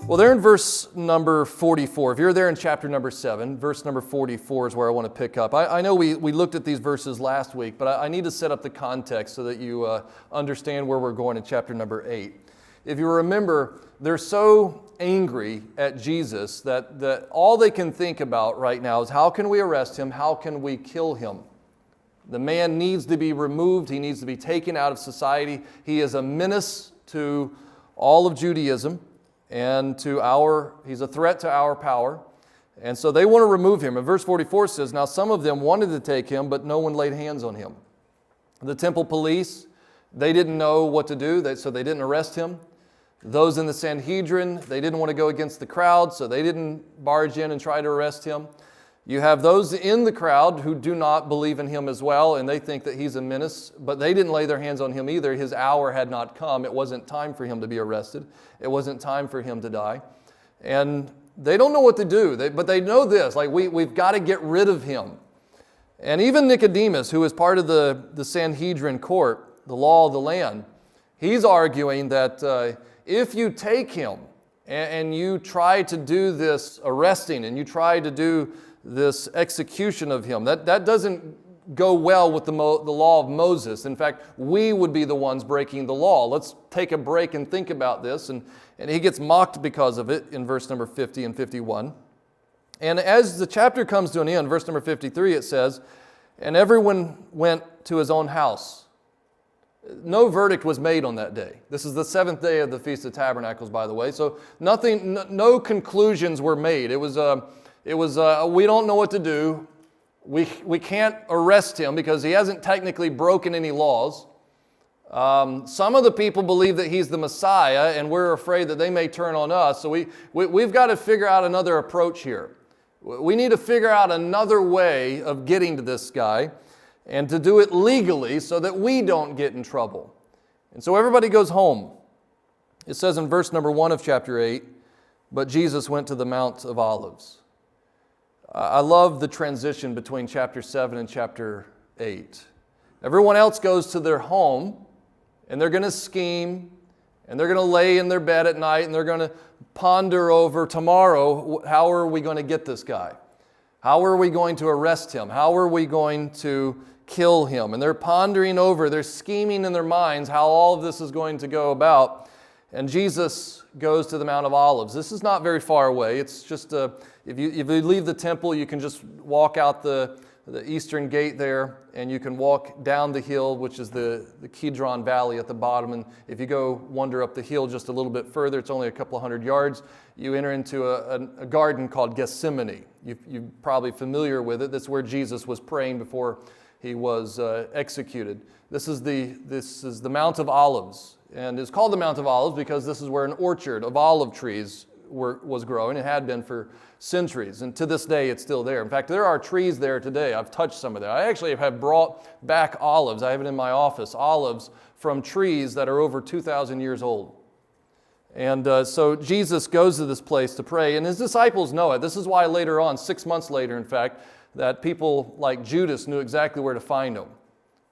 Well, they're in verse number 44. If you're there in chapter number 7, verse number 44 is where I want to pick up. I know we looked at these verses last week, but I need to set up the context so that you understand where we're going in chapter number 8. If you remember, they're so angry at Jesus that all they can think about right now is how can we arrest him? How can we kill him? The man needs to be removed. He needs to be taken out of society. He is a menace to all of Judaism. And he's a threat to our power. And so they want to remove him. And verse 44 says, now some of them wanted to take him, but no one laid hands on him. The temple police, they didn't know what to do, so they didn't arrest him. Those in the Sanhedrin, they didn't want to go against the crowd, so they didn't barge in and try to arrest him. You have those in the crowd who do not believe in him as well, and they think that he's a menace, but they didn't lay their hands on him either. His hour had not come. It wasn't time for him to be arrested. It wasn't time for him to die. And they don't know what to do, but they know this, like we've got to get rid of him. And even Nicodemus, who is part of the Sanhedrin court, the law of the land, he's arguing that if you take him and you try to do this arresting and you try to do this execution of him, that doesn't go well with the law of Moses. In fact, we would be the ones breaking the law. Let's take a break and think about this. And he gets mocked because of it in verse number 50 and 51. And as the chapter comes to an end, verse number 53, it says, and everyone went to his own house. No verdict was made on that day. This is the 7th day of the Feast of Tabernacles, by the way. So no conclusions were made. It was we don't know what to do. We can't arrest him because he hasn't technically broken any laws. Some of the people believe that he's the Messiah, and we're afraid that they may turn on us. So we've got to figure out another approach here. We need to figure out another way of getting to this guy and to do it legally so that we don't get in trouble. And so everybody goes home. It says in verse number 1 of chapter 8, but Jesus went to the Mount of Olives. I love the transition between chapter 7 and chapter 8. Everyone else goes to their home, and they're going to scheme, and they're going to lay in their bed at night, and they're going to ponder over tomorrow, how are we going to get this guy? How are we going to arrest him? How are we going to kill him? And they're pondering over, they're scheming in their minds how all of this is going to go about. And Jesus goes to the Mount of Olives. This is not very far away. It's just if you leave the temple, you can just walk out the eastern gate there, and you can walk down the hill, which is the Kidron Valley at the bottom. And if you go wander up the hill just a little bit further, it's only a couple of hundred yards, you enter into a garden called Gethsemane. You're probably familiar with it. That's where Jesus was praying before he was executed. This is the Mount of Olives. And it's called the Mount of Olives because this is where an orchard of olive trees was growing. It had been for centuries, and to this day it's still there. In fact, there are trees there today. I've touched some of them. I actually have brought back olives. I have it in my office, olives from trees that are over 2,000 years old. And so Jesus goes to this place to pray, and his disciples know it. This is why later on, 6 months later, in fact, that people like Judas knew exactly where to find him.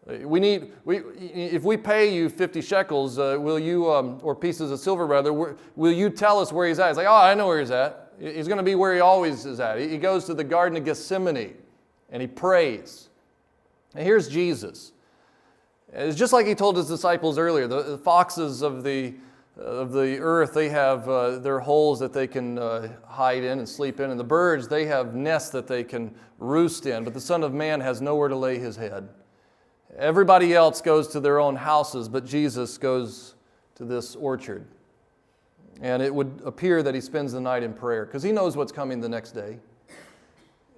If we pay you 50 shekels, will you, or pieces of silver rather, will you tell us where he's at? He's like, oh, I know where he's at. He's going to be where he always is at. He goes to the Garden of Gethsemane, and he prays. And here's Jesus. It's just like he told his disciples earlier. The foxes of the earth, they have their holes that they can hide in and sleep in. And the birds, they have nests that they can roost in. But the Son of Man has nowhere to lay his head. Everybody else goes to their own houses, but Jesus goes to this orchard. And it would appear that he spends the night in prayer because he knows what's coming the next day.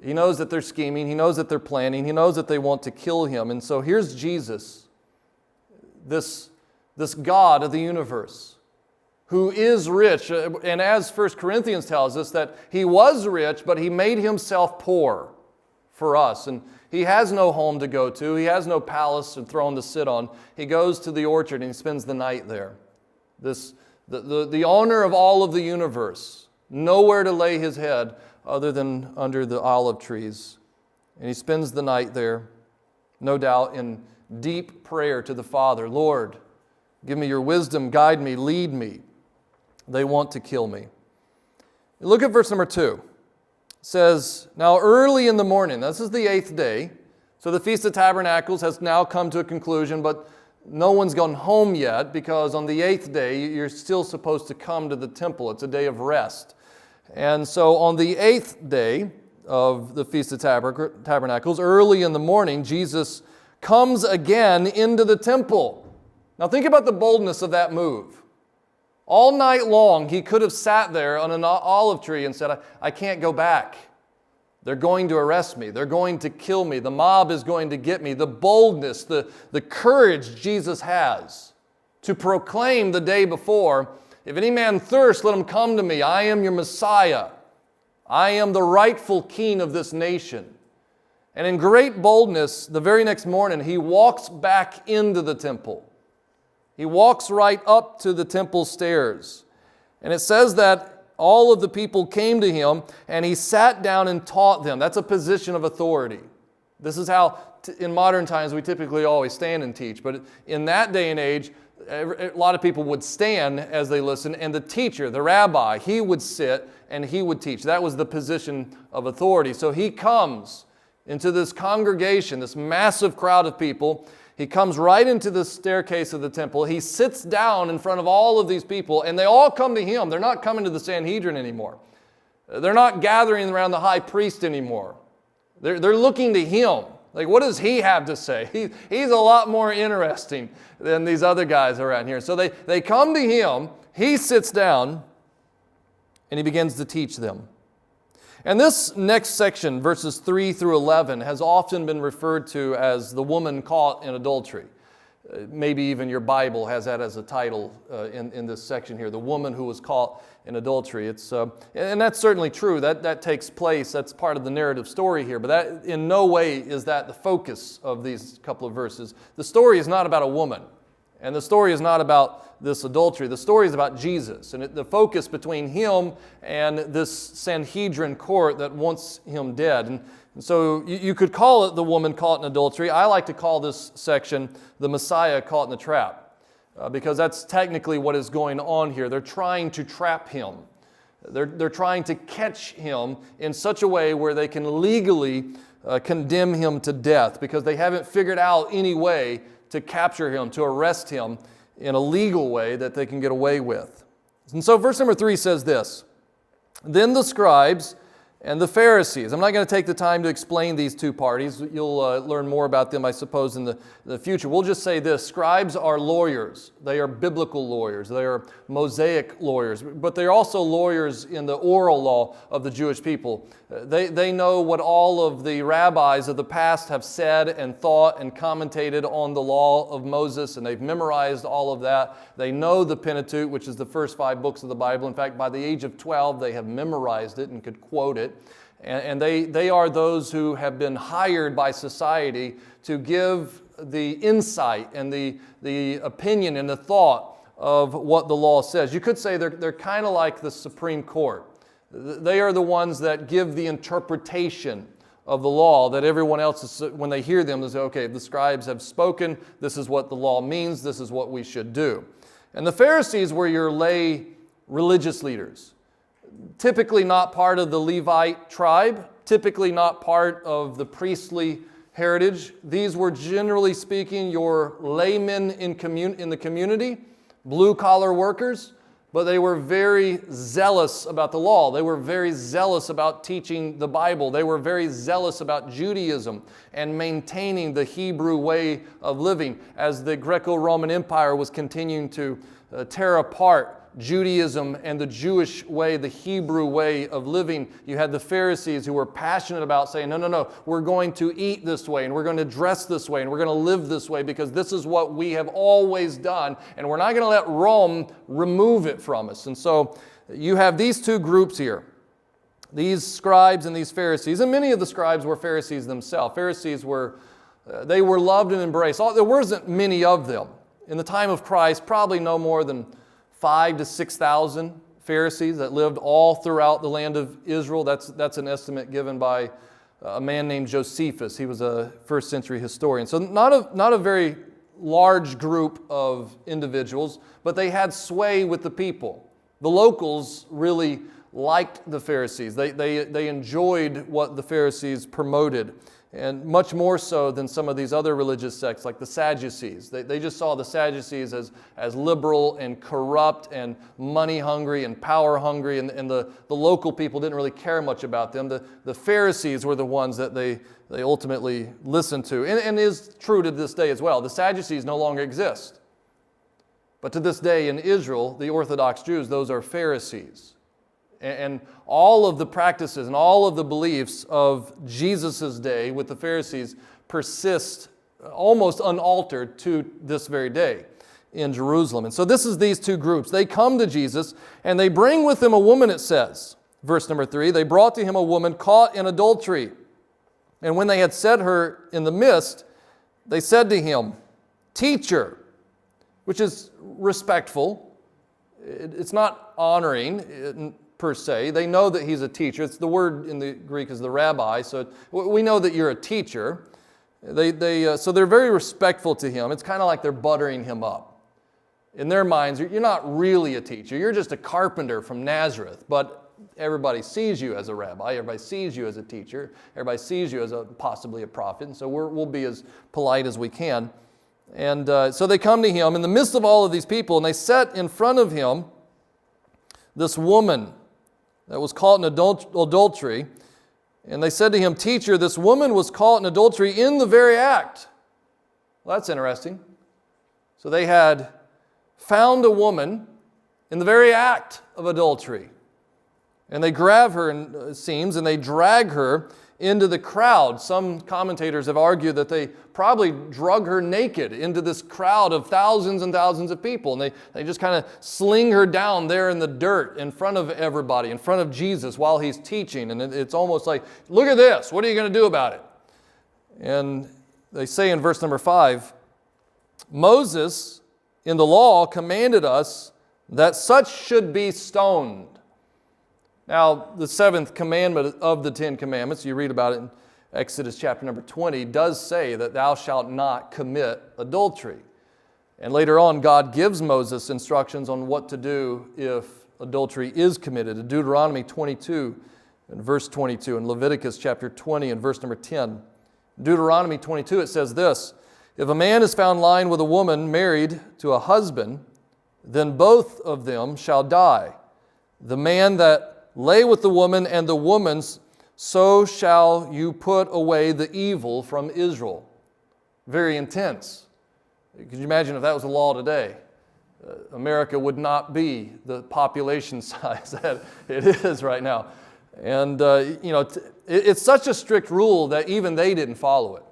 He knows that they're scheming. He knows that they're planning. He knows that they want to kill him. And so here's Jesus, this God of the universe, who is rich. And as 1 Corinthians tells us, that he was rich, but he made himself poor for us. And he has no home to go to. He has no palace and throne to sit on. He goes to the orchard and he spends the night there. The owner of all of the universe, nowhere to lay his head other than under the olive trees. And he spends the night there, no doubt in deep prayer to the Father. Lord, give me your wisdom, guide me, lead me. They want to kill me. Look at verse number 2. It says, now early in the morning, this is the 8th day, so the Feast of Tabernacles has now come to a conclusion, but no one's gone home yet because on the 8th day, you're still supposed to come to the temple. It's a day of rest. And so on the 8th day of the Feast of Tabernacles, early in the morning, Jesus comes again into the temple. Now think about the boldness of that move. All night long, he could have sat there on an olive tree and said, I can't go back. They're going to arrest me. They're going to kill me. The mob is going to get me. The boldness, the courage Jesus has to proclaim the day before, if any man thirst, let him come to me. I am your Messiah. I am the rightful king of this nation. And in great boldness, the very next morning, he walks back into the temple. He walks right up to the temple stairs. And it says that all of the people came to him, and he sat down and taught them. That's a position of authority. This is how, in modern times, we typically always stand and teach. But in that day and age, a lot of people would stand as they listened, and the teacher, the rabbi, he would sit and he would teach. That was the position of authority. So he comes into this congregation, this massive crowd of people. He comes right into the staircase of the temple. He sits down in front of all of these people, and they all come to him. They're not coming to the Sanhedrin anymore. They're not gathering around the high priest anymore. They're looking to him. Like, what does he have to say? He's a lot more interesting than these other guys around here. So they come to him. He sits down, and he begins to teach them. And this next section, verses 3 through 11, has often been referred to as the woman caught in adultery. Maybe even your Bible has that as a title in this section here, the woman who was caught in adultery. And that's certainly true. That takes place. That's part of the narrative story here. But that in no way is that the focus of these couple of verses. The story is not about a woman. And the story is not about this adultery. The story is about Jesus. And the focus between him and this Sanhedrin court that wants him dead. And so you could call it the woman caught in adultery. I like to call this section the Messiah caught in the trap. Because that's technically what is going on here. They're trying to trap him. They're trying to catch him in such a way where they can legally condemn him to death. Because they haven't figured out any way to capture him, to arrest him in a legal way that they can get away with. And so verse number 3 says this, then the scribes and the Pharisees. I'm not going to take the time to explain these two parties. You'll learn more about them, I suppose, in the future. We'll just say this. Scribes are lawyers. They are biblical lawyers. They are Mosaic lawyers. But they're also lawyers in the oral law of the Jewish people. They know what all of the rabbis of the past have said and thought and commentated on the law of Moses, and they've memorized all of that. They know the Pentateuch, which is the first 5 books of the Bible. In fact, by the age of 12, they have memorized it and could quote it. And they are those who have been hired by society to give the insight and the opinion and the thought of what the law says. You could say they're kind of like the Supreme Court. They are the ones that give the interpretation of the law that everyone else, when they hear them, they say, okay, the scribes have spoken. This is what the law means. This is what we should do. And the Pharisees were your lay religious leaders. Typically not part of the Levite tribe, typically not part of the priestly heritage. These were, generally speaking, your laymen in the community, blue-collar workers, but they were very zealous about the law. They were very zealous about teaching the Bible. They were very zealous about Judaism and maintaining the Hebrew way of living. As the Greco-Roman Empire was continuing to tear apart Judaism and the Jewish way, the Hebrew way of living, you had the Pharisees who were passionate about saying, no, we're going to eat this way, and we're going to dress this way, and we're going to live this way, because this is what we have always done, and we're not going to let Rome remove it from us. And so you have these two groups here, these scribes and these Pharisees, and many of the scribes were Pharisees themselves. Pharisees they were loved and embraced. There wasn't many of them. In the time of Christ, probably no more than 5,000 to 6,000 Pharisees that lived all throughout the land of Israel. That's an estimate given by a man named Josephus. He was a first century historian. So not a very large group of individuals, but they had sway with the people. The locals really liked the Pharisees. They enjoyed what the Pharisees promoted, and much more so than some of these other religious sects like the Sadducees. They just saw the Sadducees as liberal and corrupt and money hungry and power hungry, and the local people didn't really care much about them. The Pharisees were the ones that they ultimately listened to, and is true to this day as well. The Sadducees no longer exist. But to this day in Israel, the Orthodox Jews, those are Pharisees. And all of the practices and all of the beliefs of Jesus' day with the Pharisees persist almost unaltered to this very day in Jerusalem. And so this is these two groups. They come to Jesus and they bring with them a woman, it says. Verse number 3, they brought to him a woman caught in adultery. And when they had set her in the midst, they said to him, "Teacher," which is respectful. It's not honoring per se. They know that he's a teacher. It's the word in the Greek is the rabbi, so we know that you're a teacher. So they're very respectful to him. It's kind of like they're buttering him up. In their minds, you're not really a teacher. You're just a carpenter from Nazareth, but everybody sees you as a rabbi. Everybody sees you as a teacher. Everybody sees you as possibly a prophet, and so we'll be as polite as we can. And so they come to him in the midst of all of these people, and they set in front of him this woman that was caught in adultery. And they said to him, "Teacher, this woman was caught in adultery in the very act." Well, that's interesting. So they had found a woman in the very act of adultery. And they grab her, it seems, and they drag her into the crowd. Some commentators have argued that they probably drug her naked into this crowd of thousands and thousands of people. And they just kind of sling her down there in the dirt in front of everybody, in front of Jesus while he's teaching. And it's almost like, look at this, what are you going to do about it? And they say in verse number 5, Moses in the law commanded us that such should be stoned. Now, the seventh commandment of the Ten Commandments, you read about it in Exodus chapter number 20, does say that thou shalt not commit adultery. And later on, God gives Moses instructions on what to do if adultery is committed. In Deuteronomy 22 and verse 22, and Leviticus chapter 20 and verse number 10. In Deuteronomy 22, it says this, "If a man is found lying with a woman married to a husband, then both of them shall die. The man that lay with the woman and the woman's, so shall you put away the evil from Israel." Very intense. Could you imagine if that was the law today? America would not be the population size that it is right now. And, it's such a strict rule that even they didn't follow it.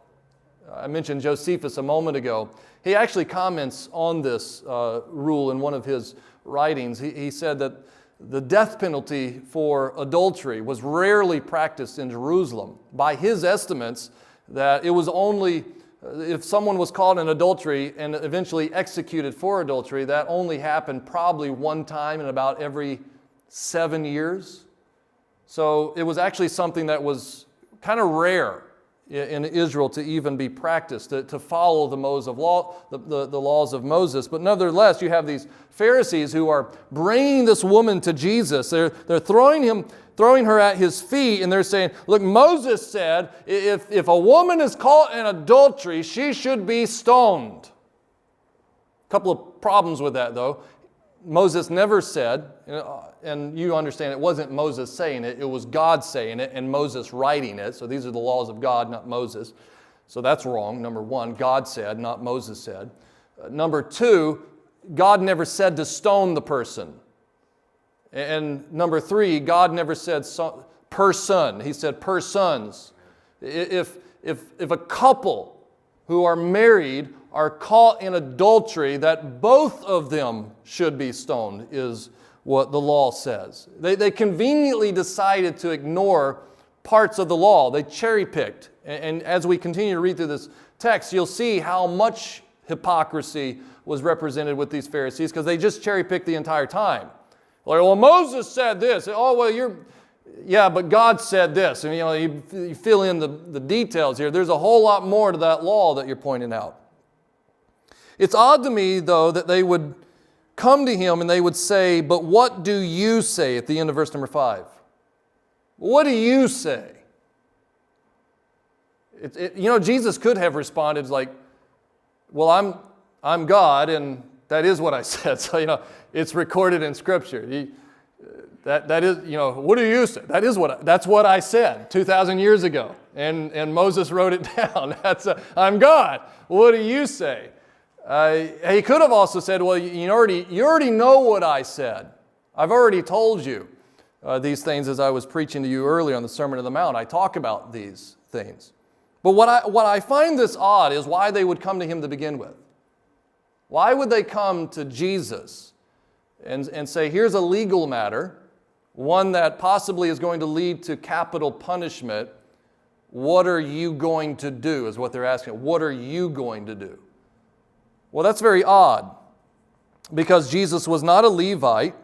I mentioned Josephus a moment ago. He actually comments on this rule in one of his writings. He said that the death penalty for adultery was rarely practiced in Jerusalem. By his estimates, that it was only, if someone was caught in adultery and eventually executed for adultery, that only happened probably one time in about every 7 years. So it was actually something that was kind of rare in Israel to even be practiced, to follow the laws of Moses. But nevertheless, you have these Pharisees who are bringing this woman to Jesus. They're throwing her at his feet, and they're saying, look, Moses said, if a woman is caught in adultery, she should be stoned. A couple of problems with that, though. Moses never said, and you understand it wasn't Moses saying it, it was God saying it and Moses writing it. So these are the laws of God, not Moses. So that's wrong. Number one, God said, not Moses said. Number two, God never said to stone the person. And number three, God never said person. He said persons. If a couple who are married are caught in adultery, that both of them should be stoned, is what the law says. They conveniently decided to ignore parts of the law. They cherry-picked. And as we continue to read through this text, you'll see how much hypocrisy was represented with these Pharisees, because they just cherry-picked the entire time. Like, well, Moses said this. Oh, well, yeah, but God said this. And you fill in the details here. There's a whole lot more to that law that you're pointing out. It's odd to me, though, that they would come to him and they would say, "But what do you say?" at the end of verse number 5. What do you say? Jesus could have responded like, "Well, I'm God, and that is what I said." So, it's recorded in Scripture. That is, what do you say? That's what I said 2,000 years ago. And Moses wrote it down. I'm God. What do you say? He could have also said, "Well, you already know what I said. I've already told you these things as I was preaching to you earlier on the Sermon on the Mount. I talk about these things." But what I find this odd is why they would come to him to begin with. Why would they come to Jesus and say, "Here's a legal matter, one that possibly is going to lead to capital punishment. What are you going to do?" is what they're asking. What are you going to do? Well, that's very odd, because Jesus was not a Levite,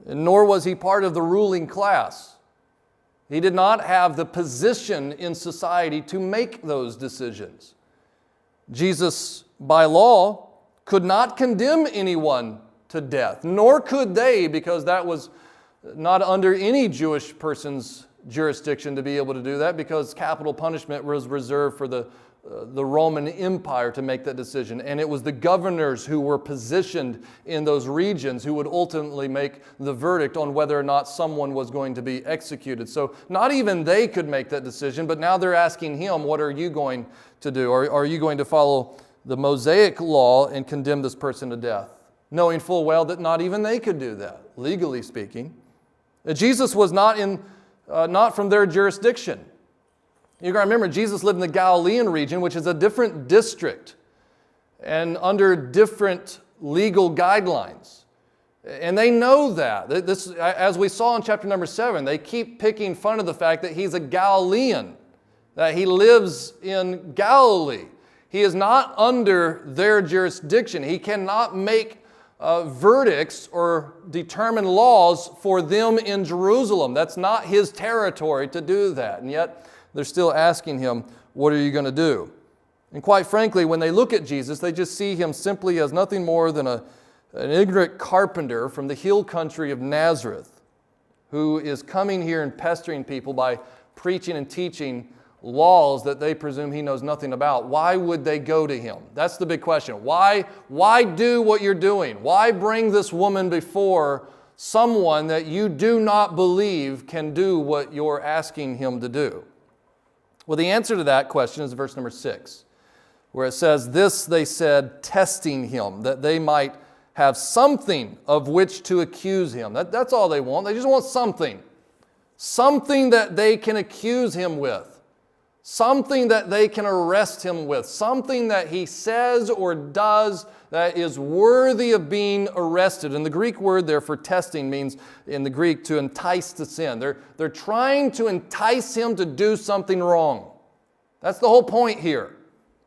nor was he part of the ruling class. He did not have the position in society to make those decisions. Jesus, by law, could not condemn anyone to death, nor could they, because that was not under any Jewish person's jurisdiction to be able to do that, because capital punishment was reserved for the Roman Empire to make that decision. And it was the governors who were positioned in those regions who would ultimately make the verdict on whether or not someone was going to be executed. So not even they could make that decision, but now they're asking him, "What are you going to do? Are you going to follow the Mosaic law and condemn this person to death?" Knowing full well that not even they could do that, legally speaking. Jesus was not from their jurisdiction. You got to remember, Jesus lived in the Galilean region, which is a different district and under different legal guidelines. And they know that. This, as we saw in chapter number 7, they keep picking fun of the fact that he's a Galilean, that he lives in Galilee. He is not under their jurisdiction. He cannot make verdicts or determine laws for them in Jerusalem. That's not his territory to do that. And yet, they're still asking him, "What are you going to do?" And quite frankly, when they look at Jesus, they just see him simply as nothing more than an ignorant carpenter from the hill country of Nazareth, who is coming here and pestering people by preaching and teaching laws that they presume he knows nothing about. Why would they go to him? That's the big question. Why do what you're doing? Why bring this woman before someone that you do not believe can do what you're asking him to do? Well, the answer to that question is verse number 6, where it says, "This they said, testing him, that they might have something of which to accuse him." That's all they want. They just want something. Something that they can accuse him with. Something that they can arrest him with. Something that he says or does that is worthy of being arrested. And the Greek word there for testing means, in the Greek, to entice to sin. They're trying to entice him to do something wrong. That's the whole point here.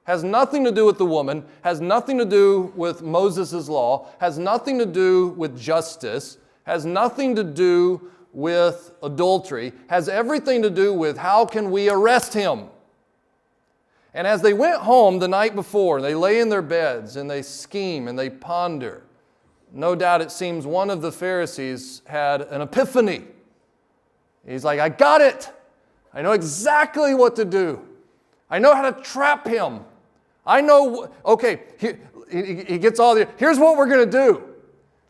Has nothing to do with the woman, has nothing to do with Moses' law, has nothing to do with justice, has nothing to do with adultery, has everything to do with how can we arrest him. And as they went home the night before, they lay in their beds and they scheme and they ponder. No doubt it seems one of the Pharisees had an epiphany. He's like, "I got it. I know exactly what to do. I know how to trap him. I know, okay," he gets all the, "here's what we're going to do.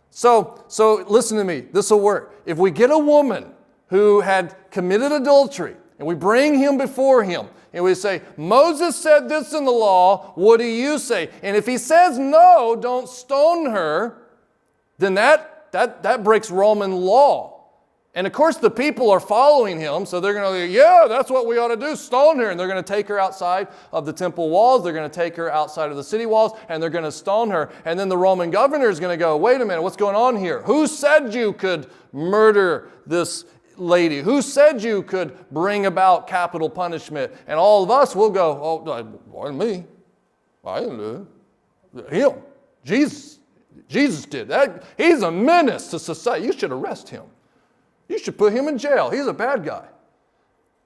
So listen to me, this will work. If we get a woman who had committed adultery and we bring him before him and we say, 'Moses said this in the law, what do you say?' And if he says no, don't stone her, then that breaks Roman law. And of course the people are following him, so they're going to go, 'Yeah, that's what we ought to do, stone her.' And they're going to take her outside of the temple walls, they're going to take her outside of the city walls, and they're going to stone her. And then the Roman governor is going to go, 'Wait a minute, what's going on here? Who said you could murder this lady? Who said you could bring about capital punishment?' And all of us will go, 'Oh, wasn't me. I didn't do it. Him. Jesus did that. He's a menace to society. You should arrest him. You should put him in jail. He's a bad guy.'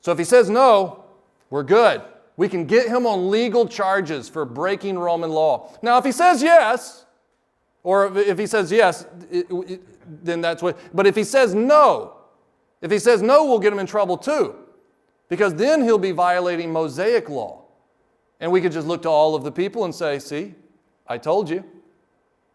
So if he says no, we're good. We can get him on legal charges for breaking Roman law. Now, if he says yes, Or if he says yes, then that's what. But if he says no, we'll get him in trouble too. Because then he'll be violating Mosaic law. And we could just look to all of the people and say, see, I told you.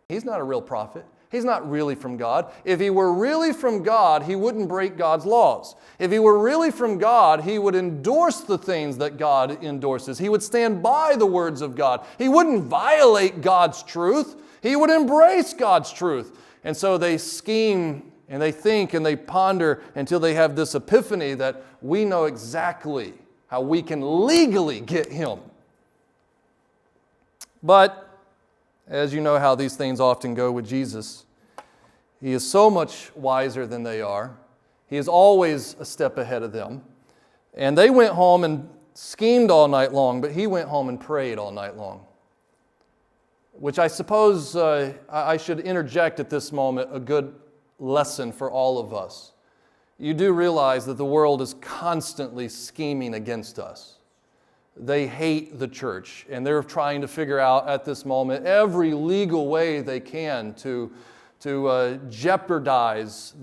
He's not a real prophet. He's not really from God. If he were really from God, he wouldn't break God's laws. If he were really from God, he would endorse the things that God endorses. He would stand by the words of God. He wouldn't violate God's truth. He would embrace God's truth. And so they scheme and they think and they ponder until they have this epiphany that we know exactly how we can legally get him. But as you know how these things often go with Jesus, he is so much wiser than they are. He is always a step ahead of them. And they went home and schemed all night long, but he went home and prayed all night long. Which I suppose I should interject at this moment a good lesson for all of us. You do realize that the world is constantly scheming against us. They hate the church, and they're trying to figure out at this moment every legal way they can to jeopardize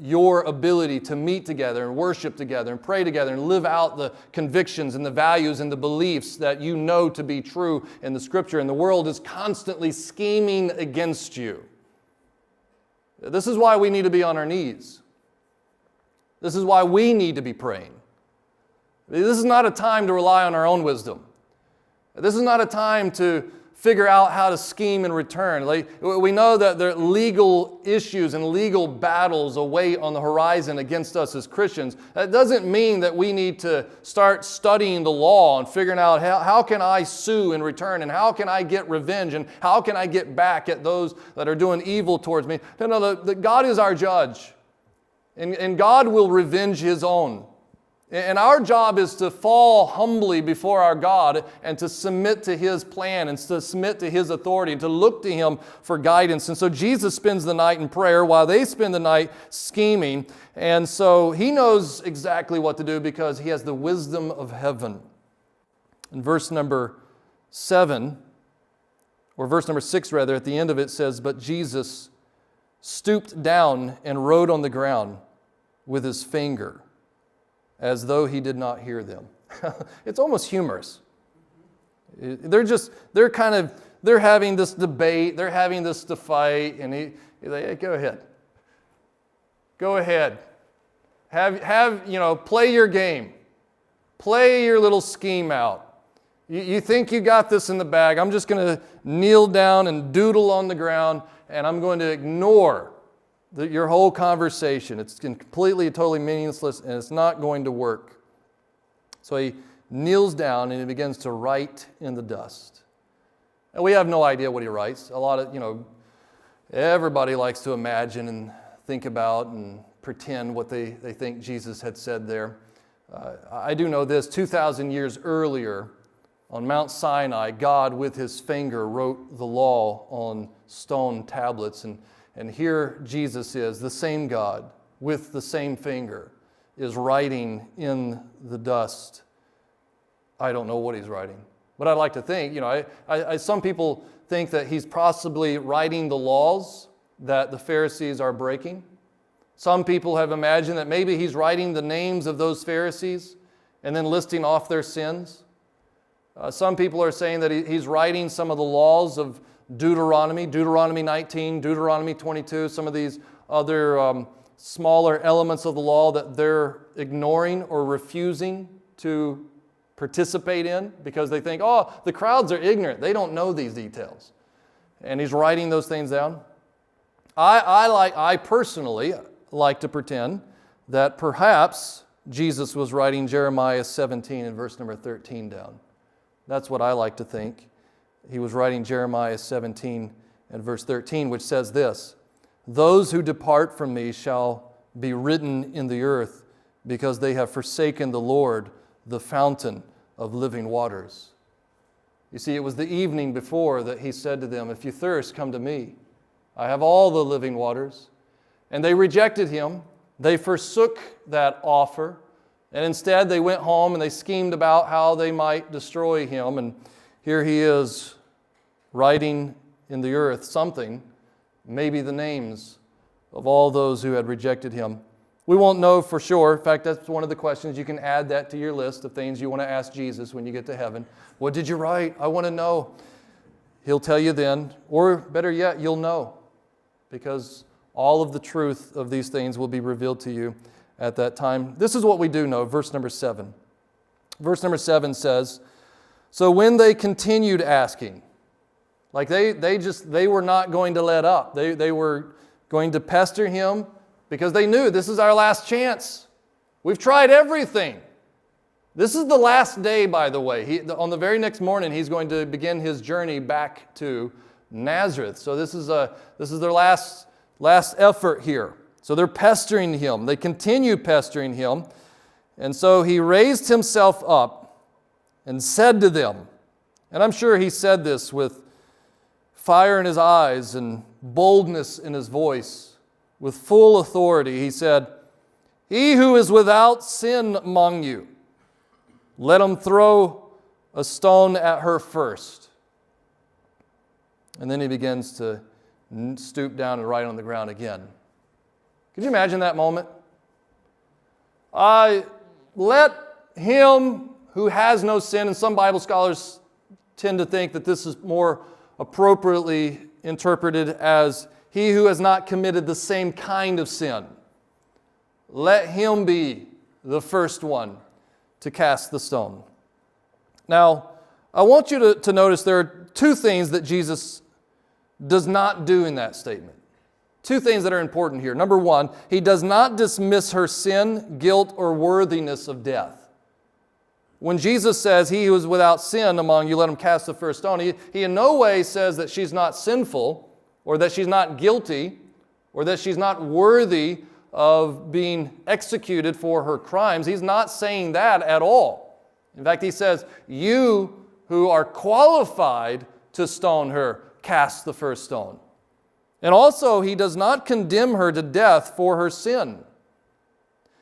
your ability to meet together and worship together and pray together and live out the convictions and the values and the beliefs that you know to be true in the Scripture. And the world is constantly scheming against you. This is why we need to be on our knees. This is why we need to be praying. This is not a time to rely on our own wisdom. This is not a time to figure out how to scheme in return. We know that there are legal issues and legal battles await on the horizon against us as Christians. That doesn't mean that we need to start studying the law and figuring out how can I sue in return and how can I get revenge and how can I get back at those that are doing evil towards me. No, God is our judge, and God will revenge His own. And our job is to fall humbly before our God and to submit to His plan and to submit to His authority and to look to Him for guidance. And so Jesus spends the night in prayer while they spend the night scheming. And so He knows exactly what to do because He has the wisdom of heaven. In verse number 7, or verse number 6 rather, at the end of it says, "But Jesus stooped down and wrote on the ground with His finger, as though He did not hear them." It's almost humorous. They're having this debate, they're having this fight, and he's like, "Hey, go ahead. Go ahead. Play your game. Play your little scheme out. You think you got this in the bag. I'm just going to kneel down and doodle on the ground, and I'm going to ignore your whole conversation. It's completely, totally meaningless, and it's not going to work." So he kneels down and he begins to write in the dust. And we have no idea what he writes. Everybody likes to imagine and think about and pretend what they think Jesus had said there. I do know this, 2,000 years earlier, on Mount Sinai, God with His finger wrote the law on stone tablets, and here Jesus is, the same God, with the same finger, is writing in the dust. I don't know what He's writing. But I'd like to think, some people think that He's possibly writing the laws that the Pharisees are breaking. Some people have imagined that maybe He's writing the names of those Pharisees and then listing off their sins. Some people are saying that He's writing some of the laws of Deuteronomy 19, Deuteronomy 22, some of these other smaller elements of the law that they're ignoring or refusing to participate in because they think, the crowds are ignorant. They don't know these details. And He's writing those things down. I personally like to pretend that perhaps Jesus was writing Jeremiah 17 and verse number 13 down. That's what I like to think. He was writing Jeremiah 17 and verse 13, which says this: "Those who depart from me shall be written in the earth, because they have forsaken the Lord, the fountain of living waters." You see, it was the evening before that He said to them, "If you thirst, come to me. I have all the living waters." And they rejected Him. They forsook that offer. And instead they went home and they schemed about how they might destroy Him. And here He is writing in the earth something maybe the names of all those who had rejected him. We won't know for sure. In fact, that's one of the questions. You can add that to your list of things you want to ask Jesus when you get to heaven. What did you write? I want to know. He'll tell you then, or better yet, you'll know, because all of the truth of these things will be revealed to you at that time. This is what we do know, verse number 7. Verse number 7 says, so when they continued asking, like they were not going to let up. They were going to pester him because they knew this is our last chance. We've tried everything. This is the last day, by the way. On the very next morning, he's going to begin his journey back to Nazareth. So this is their last effort here. So they're pestering him. They continue pestering him. And so he raised himself up and said to them, and I'm sure he said this with fire in his eyes and boldness in his voice, with full authority. He said, he who is without sin among you, let him throw a stone at her first. And then he begins to stoop down and write on the ground again. Could you imagine that moment? Let him who has no sin, and some Bible scholars tend to think that this is more appropriately interpreted as he who has not committed the same kind of sin. Let him be the first one to cast the stone. Now, I want you to notice there are two things that Jesus does not do in that statement. Two things that are important here. Number one, he does not dismiss her sin, guilt, or worthiness of death. When Jesus says, he who is without sin among you, let him cast the first stone, he in no way says that she's not sinful, or that she's not guilty, or that she's not worthy of being executed for her crimes. He's not saying that at all. In fact, he says, you who are qualified to stone her, cast the first stone. And also, he does not condemn her to death for her sin.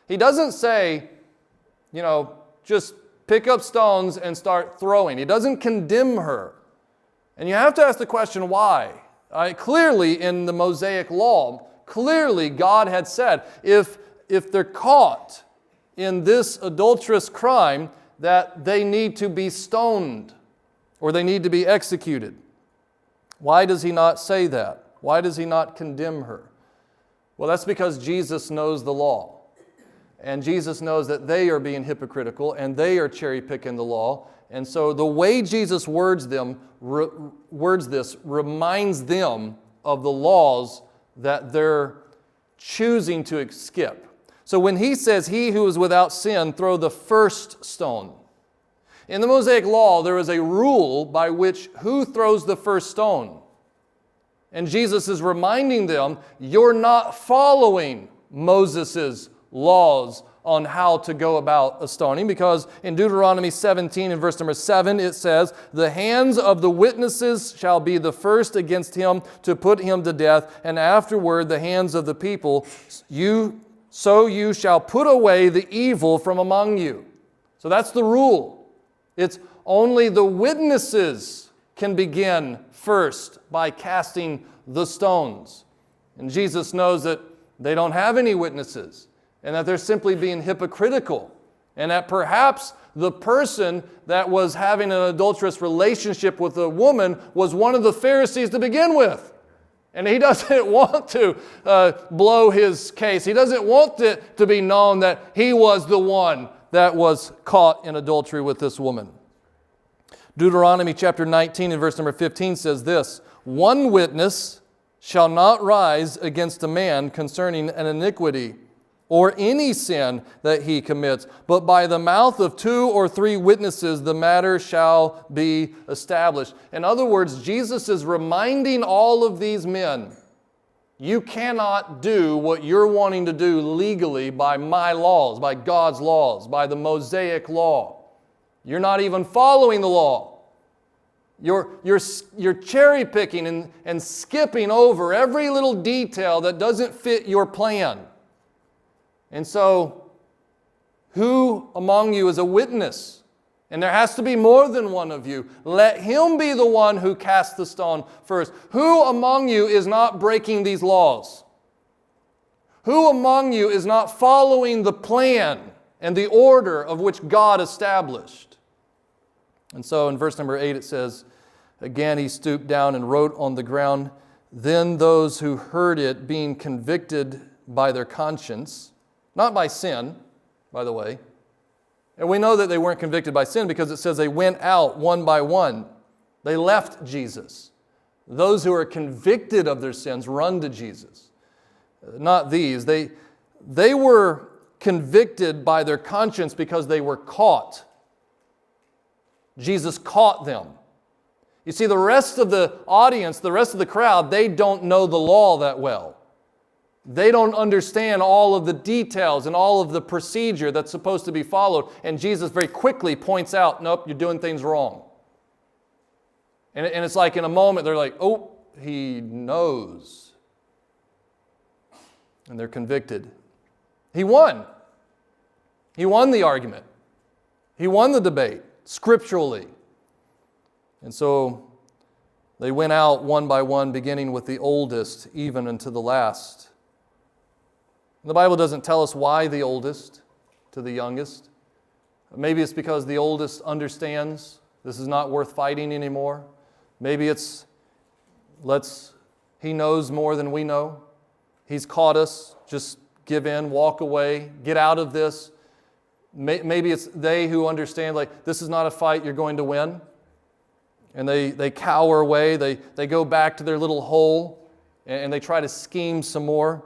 He doesn't say, just pick up stones and start throwing. He doesn't condemn her. And you have to ask the question, why? Clearly, in the Mosaic law, clearly God had said, if they're caught in this adulterous crime, that they need to be stoned or they need to be executed. Why does he not say that? Why does he not condemn her? Well, that's because Jesus knows the law. And Jesus knows that they are being hypocritical and they are cherry-picking the law. And so the way Jesus words this reminds them of the laws that they're choosing to skip. So when he says, he who is without sin, throw the first stone. In the Mosaic law, there is a rule by which who throws the first stone. And Jesus is reminding them, you're not following Moses' laws on how to go about a stoning, because in Deuteronomy 17 and verse number 7 it says, the hands of the witnesses shall be the first against him to put him to death, and afterward the hands of the people. So you shall put away the evil from among you. So that's the rule. It's only the witnesses can begin first by casting the stones. And Jesus knows that they don't have any witnesses, and that they're simply being hypocritical, and that perhaps the person that was having an adulterous relationship with a woman was one of the Pharisees to begin with. And he doesn't want to blow his case. He doesn't want it to be known that he was the one that was caught in adultery with this woman. Deuteronomy chapter 19 and verse number 15 says this, one witness shall not rise against a man concerning an iniquity or any sin that he commits, but by the mouth of 2 or 3 witnesses the matter shall be established. In other words, Jesus is reminding all of these men, you cannot do what you're wanting to do legally by my laws, by God's laws, by the Mosaic law. You're not even following the law. You're cherry picking and skipping over every little detail that doesn't fit your plan. And so, who among you is a witness? And there has to be more than one of you. Let him be the one who casts the stone first. Who among you is not breaking these laws? Who among you is not following the plan and the order of which God established? And so in verse number 8 it says, again he stooped down and wrote on the ground. Then those who heard it, being convicted by their conscience, not by sin, by the way. And we know that they weren't convicted by sin because it says they went out one by one. They left Jesus. Those who are convicted of their sins run to Jesus. Not these. They were convicted by their conscience because they were caught. Jesus caught them. You see, the rest of the audience, the rest of the crowd, they don't know the law that well. They don't understand all of the details and all of the procedure that's supposed to be followed. And Jesus very quickly points out, nope, you're doing things wrong. And it's like in a moment, they're like, oh, he knows. And they're convicted. He won. He won the argument. He won the debate, scripturally. And so they went out one by one, beginning with the oldest, even unto the last. The Bible doesn't tell us why the oldest to the youngest. Maybe it's because the oldest understands this is not worth fighting anymore. Maybe it's he knows more than we know. He's caught us. Just give in, walk away, get out of this. Maybe it's they who understand, like, this is not a fight you're going to win. And they cower away. They go back to their little hole and they try to scheme some more.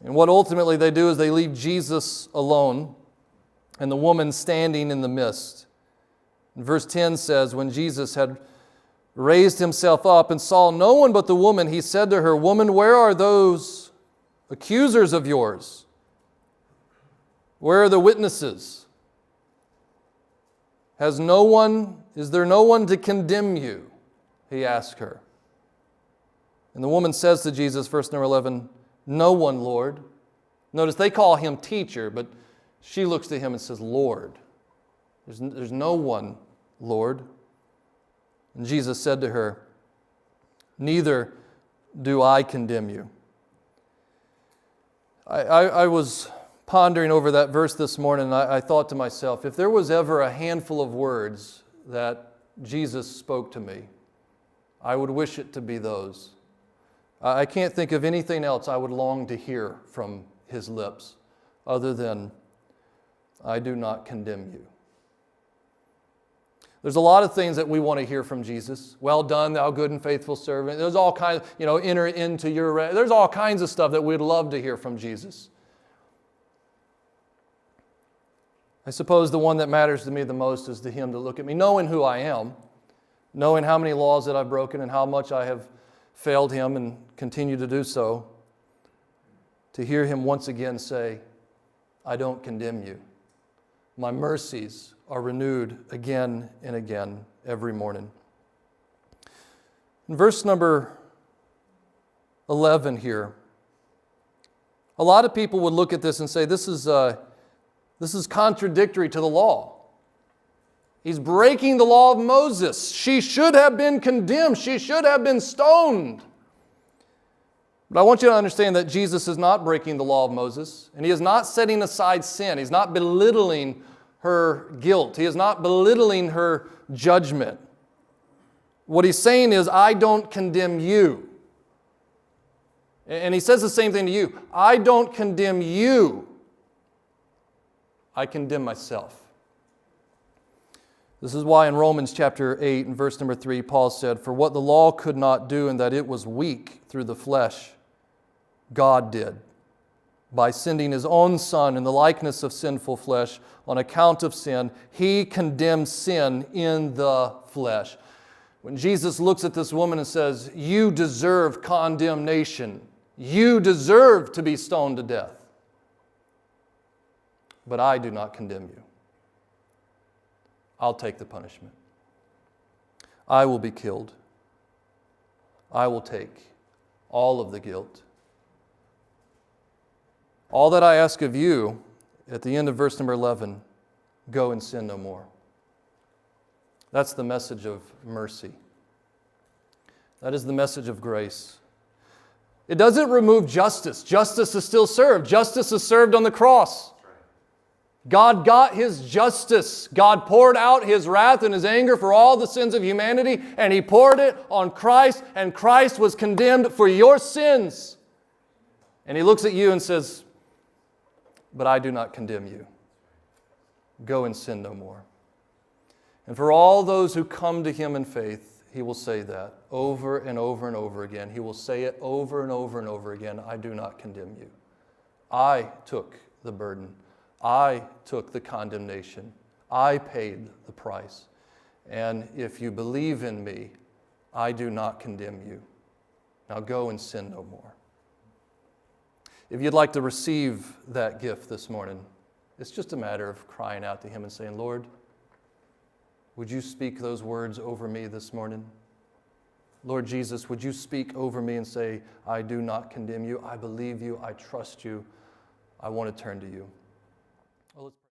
And what ultimately they do is they leave Jesus alone and the woman standing in the midst. And verse 10 says, when Jesus had raised himself up and saw no one but the woman, he said to her, Woman, where are those accusers of yours? Where are the witnesses? Is there no one to condemn you? He asked her. And the woman says to Jesus, verse number 11, No one, Lord. Notice they call him teacher, but she looks to him and says, Lord. There's no one, Lord. And Jesus said to her, Neither do I condemn you. I was pondering over that verse this morning, and I thought to myself, if there was ever a handful of words that Jesus spoke to me, I would wish it to be those. I can't think of anything else I would long to hear from his lips other than, I do not condemn you. There's a lot of things that we want to hear from Jesus. Well done, thou good and faithful servant. There's all kinds, enter into your rest. There's all kinds of stuff that we'd love to hear from Jesus. I suppose the one that matters to me the most is to him to look at me, knowing who I am, knowing how many laws that I've broken and how much I have failed him and continue to do so, to hear him once again say, I don't condemn you. My mercies are renewed again and again every morning. In verse number 11 here, a lot of people would look at this and say, this is contradictory to the law. He's breaking the law of Moses. She should have been condemned. She should have been stoned. But I want you to understand that Jesus is not breaking the law of Moses, and he is not setting aside sin. He's not belittling her guilt. He is not belittling her judgment. What he's saying is, I don't condemn you. And he says the same thing to you. I don't condemn you. I condemn myself. This is why in Romans chapter 8 and verse number 3, Paul said, For what the law could not do, in that it was weak through the flesh, God did, by sending his own Son in the likeness of sinful flesh on account of sin. He condemned sin in the flesh. When Jesus looks at this woman and says, You deserve condemnation. You deserve to be stoned to death. But I do not condemn you. I'll take the punishment. I will be killed. I will take all of the guilt. All that I ask of you, at the end of verse number 11, go and sin no more. That's the message of mercy. That is the message of grace. It doesn't remove justice. Justice is still served. Justice is served on the cross. God got His justice. God poured out His wrath and His anger for all the sins of humanity, and He poured it on Christ, and Christ was condemned for your sins. And He looks at you and says, "But I do not condemn you. Go and sin no more." And for all those who come to Him in faith, He will say that over and over and over again. He will say it over and over and over again. I do not condemn you. I took the burden. I took the condemnation. I paid the price. And if you believe in me, I do not condemn you. Now go and sin no more. If you'd like to receive that gift this morning, it's just a matter of crying out to Him and saying, "Lord, would you speak those words over me this morning? Lord Jesus, would you speak over me and say, I do not condemn you. I believe you. I trust you. I want to turn to you." Well, let's pray.